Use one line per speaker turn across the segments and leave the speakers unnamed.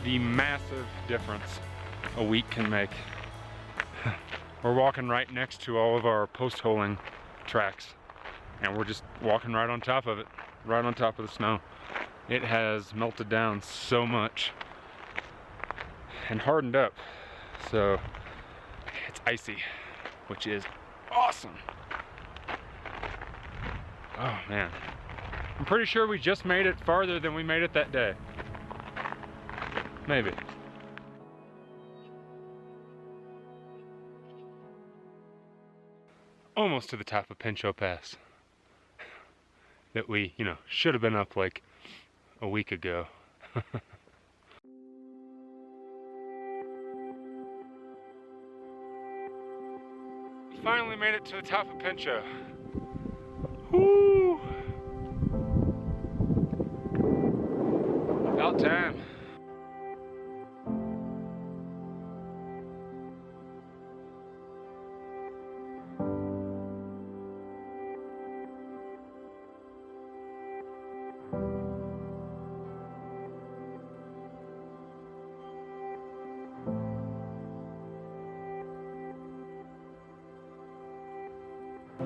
the massive difference a week can make. We're walking right next to all of our post-holing tracks, and we're just walking right on top of it, right on top of the snow. It has melted down so much and hardened up, so it's icy, which is awesome. Oh man, I'm pretty sure we just made it farther than we made it that day. Maybe. Almost to the top of Pinchot Pass that we, should have been up like a week ago. Finally made it to the top of Pinchot. Woo! About time.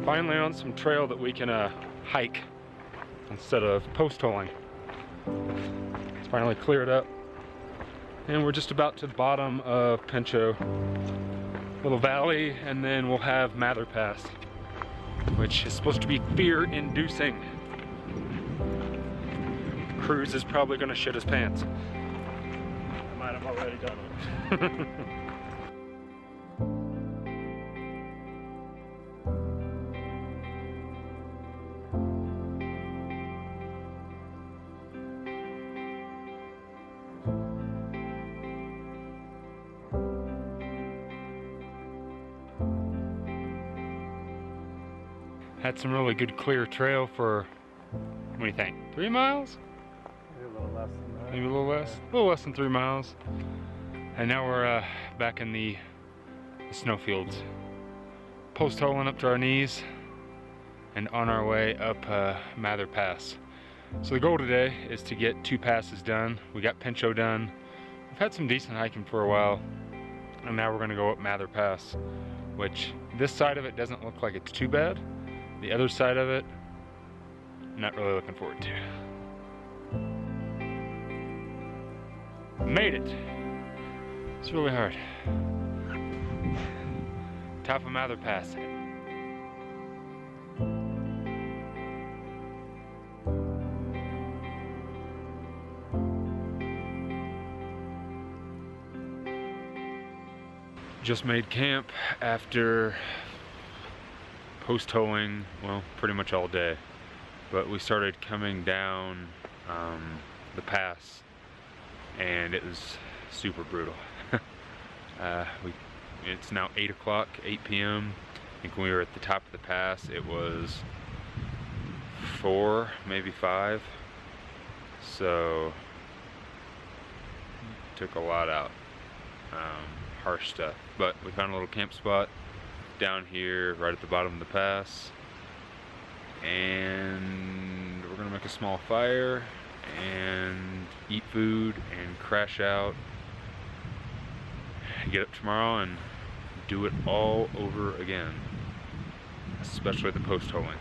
Finally on some trail that we can hike instead of post-holing. It's finally cleared up, and we're just about to the bottom of Pinchot, little valley, and then we'll have Mather Pass, which is supposed to be fear-inducing. Cruz is probably gonna shit his pants.
I might have already done it.
Had some really good clear trail for, what do you think, 3 miles?
Maybe a little less than that.
Maybe a little less? A little less than 3 miles. And now we're back in the snowfields. Post-holing up to our knees and on our way up Mather Pass. So the goal today is to get 2 passes done. We got Pinchot done. We've had some decent hiking for a while. And now we're gonna go up Mather Pass, which this side of it doesn't look like it's too bad. The other side of it, not really looking forward to. Made it. It's really hard. Top of Mather Pass. Just made camp after post-holing, well, pretty much all day, but we started coming down the pass, and it was super brutal. It's now 8 o'clock, 8 p.m. I think when we were at the top of the pass, it was 4, maybe 5, so took a lot out, harsh stuff, but we found a little camp spot down here right at the bottom of the pass, and we're gonna make a small fire and eat food and crash out, get up tomorrow and do it all over again, especially the post-holing.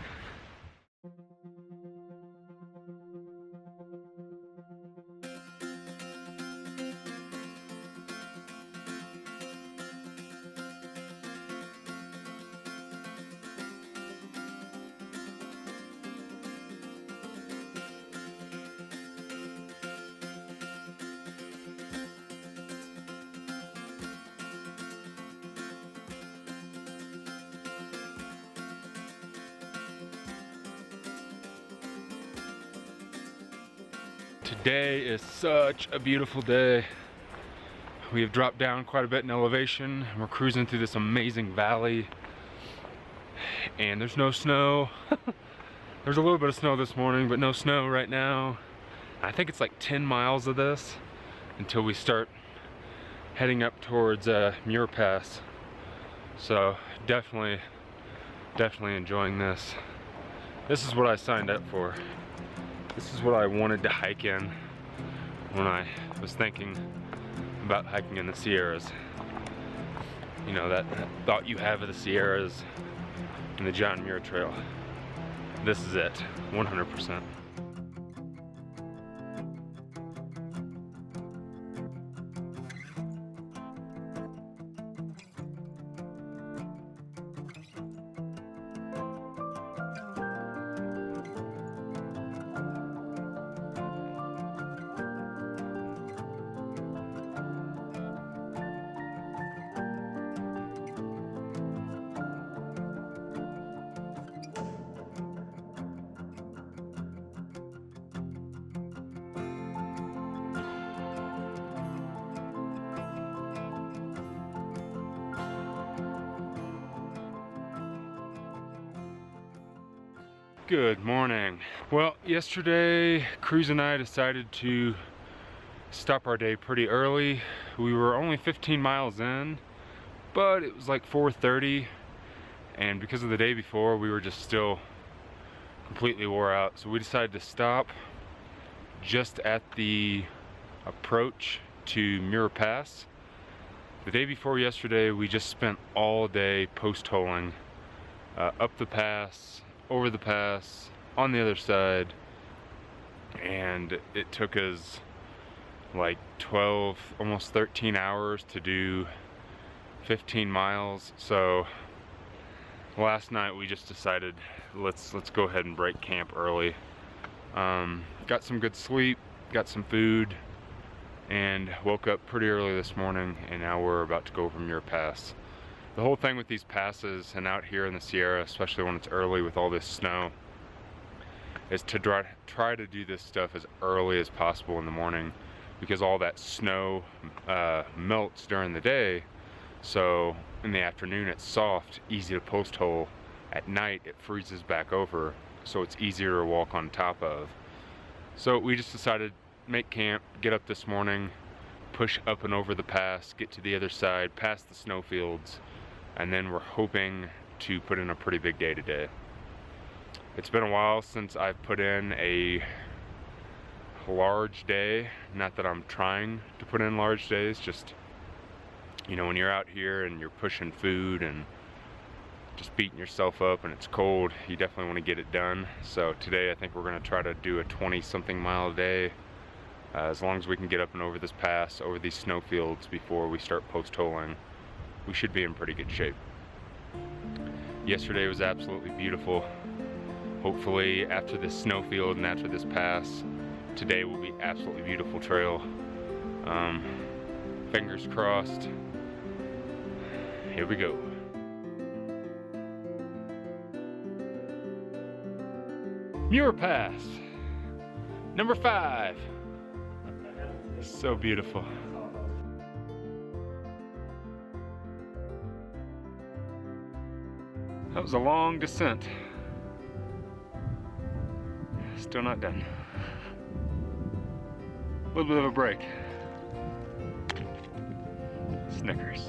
Today is such a beautiful day. We have dropped down quite a bit in elevation. We're cruising through this amazing valley, and there's no snow. There's a little bit of snow this morning, but no snow right now. I think it's like 10 miles of this until we start heading up towards Muir Pass. So definitely enjoying this. This is what I signed up for. This is what I wanted to hike in when I was thinking about hiking in the Sierras. You know, that thought you have of the Sierras and the John Muir Trail. This is it, 100%. Good morning. Well, yesterday Cruz and I decided to stop our day pretty early. We were only 15 miles in, but it was like 4:30, and because of the day before, we were just still completely wore out. So we decided to stop just at the approach to Muir Pass. The day before yesterday, we just spent all day post-holing up the pass, over the pass, on the other side, and it took us like 12, almost 13 hours to do 15 miles. So last night we just decided let's go ahead and break camp early. Got some good sleep, got some food, and woke up pretty early this morning, and now we're about to go over Muir Pass. The whole thing with these passes and out here in the Sierra, especially when it's early with all this snow, is to try to do this stuff as early as possible in the morning, because all that snow melts during the day. So in the afternoon it's soft, easy to post hole. At night it freezes back over, so it's easier to walk on top of. So we just decided make camp, get up this morning, push up and over the pass, get to the other side, past the snowfields, and then we're hoping to put in a pretty big day today. It's been a while since I've put in a large day. Not that I'm trying to put in large days, just, you know, when you're out here and you're pushing food and just beating yourself up and it's cold, you definitely want to get it done. So today I think we're going to try to do a 20-something mile a day, as long as we can get up and over this pass, over these snowfields before we start post-holing. We should be in pretty good shape. Yesterday was absolutely beautiful. Hopefully after this snowfield and after this pass, today will be absolutely beautiful trail. Fingers crossed. Here we go. Muir Pass, number 5. So beautiful. That was a long descent. Still not done. A little bit of a break. Snickers.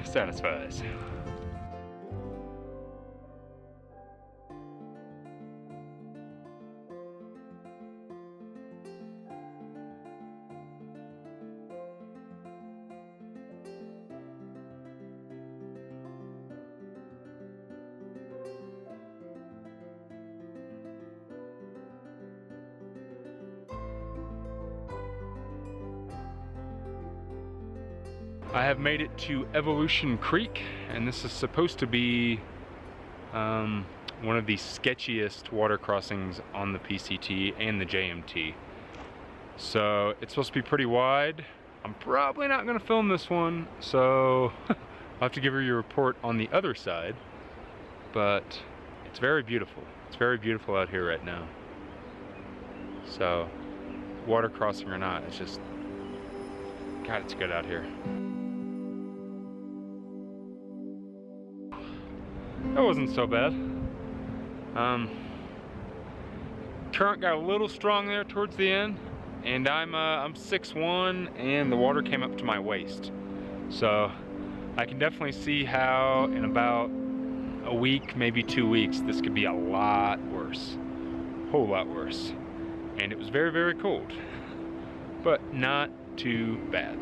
Satisfies. I have made it to Evolution Creek, and this is supposed to be one of the sketchiest water crossings on the PCT and the JMT. So it's supposed to be pretty wide. I'm probably not going to film this one, so I'll have to give you a report on the other side. But it's very beautiful. It's very beautiful out here right now. So water crossing or not, it's just, God, it's good out here. That wasn't so bad. Current got a little strong there towards the end, and I'm 6'1", and the water came up to my waist. So I can definitely see how in about a week, maybe 2 weeks, this could be a lot worse. A whole lot worse. and it was very, very cold, but not too bad.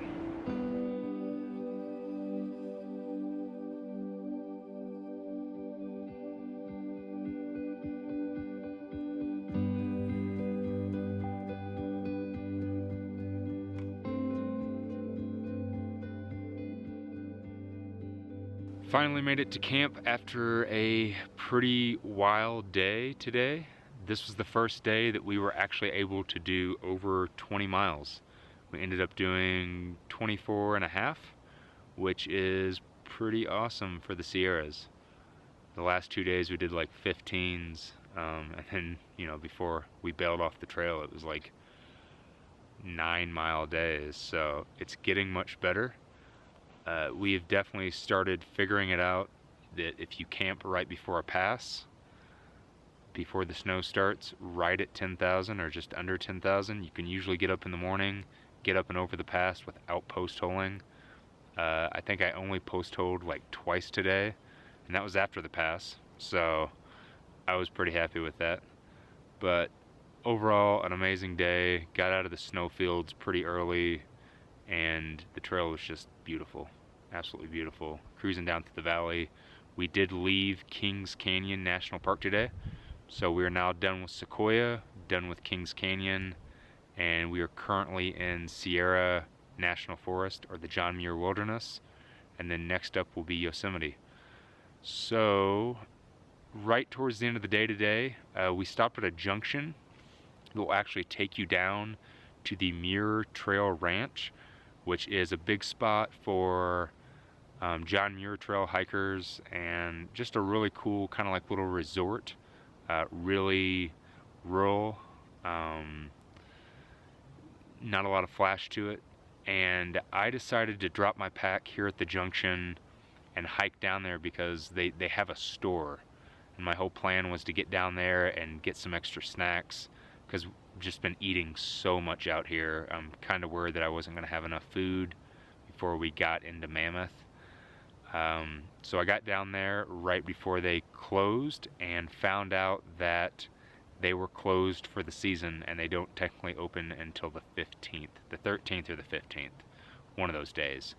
Finally made it to camp after a pretty wild day today. This was the first day that we were actually able to do over 20 miles. We ended up doing 24 and a half, which is pretty awesome for the Sierras. The last 2 days we did like 15s, and then, you know, before we bailed off the trail, it was like 9-mile days, so it's getting much better. We have definitely started figuring it out that if you camp right before a pass, before the snow starts, right at 10,000 or just under 10,000, you can usually get up in the morning, get up and over the pass without post-holing. I think I only post-holed like twice today, and that was after the pass, so I was pretty happy with that. But overall, an amazing day. Got out of the snowfields pretty early, and the trail was just beautiful, absolutely beautiful. Cruising down through the valley. We did leave Kings Canyon National Park today, so we are now done with Sequoia, done with Kings Canyon, and we are currently in Sierra National Forest, or the John Muir Wilderness, and then next up will be Yosemite. So right towards the end of the day today, we stopped at a junction that will actually take you down to the Muir Trail Ranch, which is a big spot for John Muir Trail hikers, and just a really cool kind of like little resort, really rural, not a lot of flash to it. And I decided to drop my pack here at the junction and hike down there because they have a store, and my whole plan was to get down there and get some extra snacks, because I've just been eating so much out here. I'm kind of worried that I wasn't going to have enough food before we got into Mammoth. So I got down there right before they closed and found out that they were closed for the season, and they don't technically open until the 15th, the 13th or the 15th, one of those days.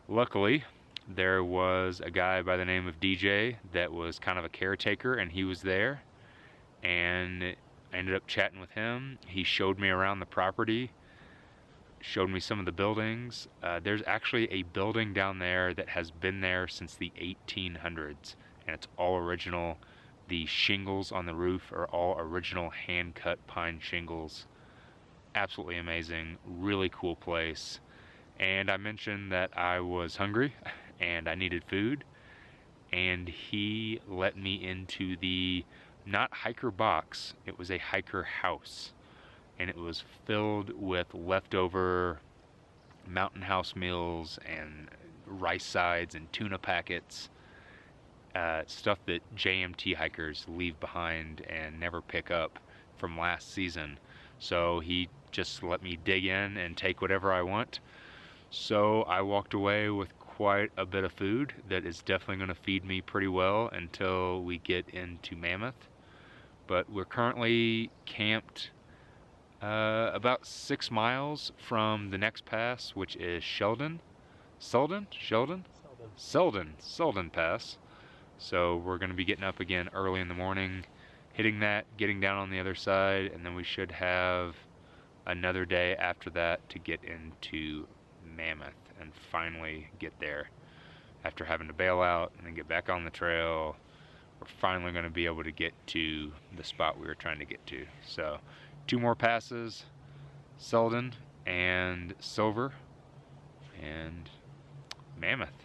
Luckily, there was a guy by the name of DJ that was kind of a caretaker, and he was there, and I ended up chatting with him. He showed me around the property, showed me some of the buildings. There's actually a building down there that has been there since the 1800s, and it's all original. The shingles on the roof are all original hand-cut pine shingles. Absolutely amazing, really cool place. And I mentioned that I was hungry and I needed food, and he let me into the, not hiker box, it was a hiker house, and it was filled with leftover Mountain House meals and rice sides and tuna packets, stuff that JMT hikers leave behind and never pick up from last season. So he just let me dig in and take whatever I want. So I walked away with quite a bit of food that is definitely going to feed me pretty well until we get into Mammoth. But we're currently camped about 6 miles from the next pass, which is Selden Pass. So we're going to be getting up again early in the morning, hitting that, getting down on the other side, and then we should have another day after that to get into Mammoth and finally get there. After having to bail out and then get back on the trail, we're finally going to be able to get to the spot we were trying to get to. So 2 more passes, Selden and Silver, and Mammoth.